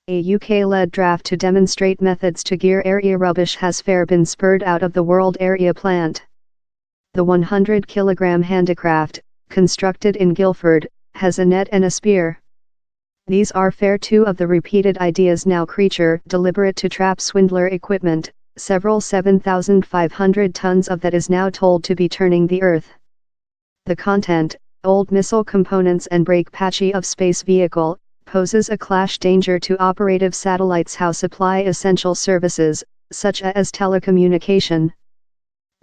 A UK-led draft to demonstrate methods to gear area rubbish has been spurred out of the World Area Plant. The 100 kg handicraft, constructed in Guildford, has a net and a spear. These are two of the repeated ideas now creature deliberate to trap swindler equipment, several 7,500 tons of that is now told to be turning the earth. The content, old missile components and brake patchy of space vehicle, poses a clash danger to operative satellites how supply essential services, such as telecommunication.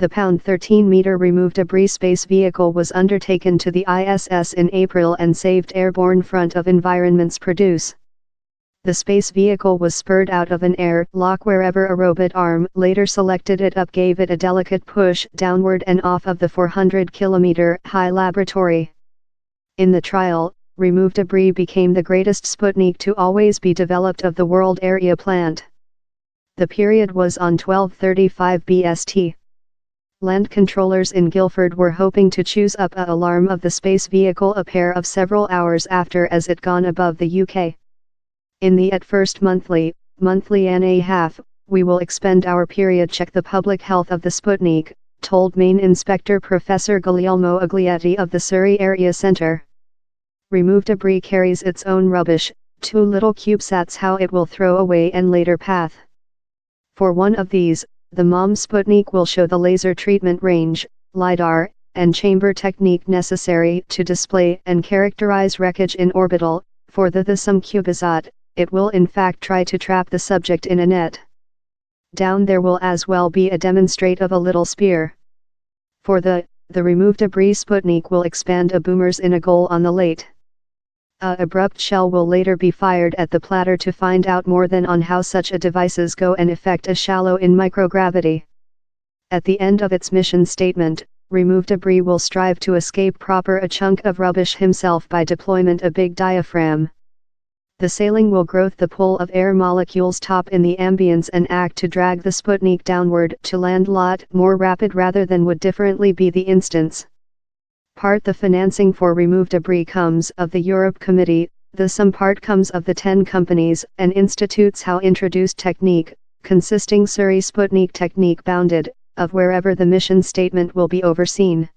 The pound 13-meter RemoveDebris space vehicle was undertaken to the ISS in April and saved airborne front of environments produce. The space vehicle was spurred out of an air lock wherever a robot arm later selected it up gave it a delicate push downward and off of the 400-kilometer high laboratory. In the trial, RemoveDebris became the greatest Sputnik to always be developed of the World Area Plant. The period was on 1235 BST. Land controllers in Guildford were hoping to choose up a alarm of the space vehicle a pair of several hours after as it gone above the UK. In the at first monthly and a half, we will expend our period check the public health of the Sputnik, told Main Inspector Professor Guglielmo Aglietti of the Surrey Area Centre. RemoveDebris carries its own rubbish, 2 little CubeSats how it will throw away and later path. For one of these, the mom Sputnik will show the laser treatment range, LiDAR, and chamber technique necessary to display and characterize wreckage in orbital. For the some CubeSat, it will in fact try to trap the subject in a net. Down there will as well be a demonstrate of a little spear. For the RemoveDebris Sputnik will expand a boomers in a goal on the late. A abrupt shell will later be fired at the platter to find out more than on how such a devices go and effect a shallow in microgravity. At the end of its mission statement, RemoveDebris will strive to escape proper a chunk of rubbish himself by deployment a big diaphragm. The sailing will growth the pull of air molecules top in the ambience and act to drag the Sputnik downward to land lot more rapid rather than would differently be the instance. Part the financing for RemoveDebris comes of the Europe Committee, the some part comes of the 10 companies and institutes how introduced technique, consisting Surrey Sputnik technique bounded, of wherever the mission statement will be overseen.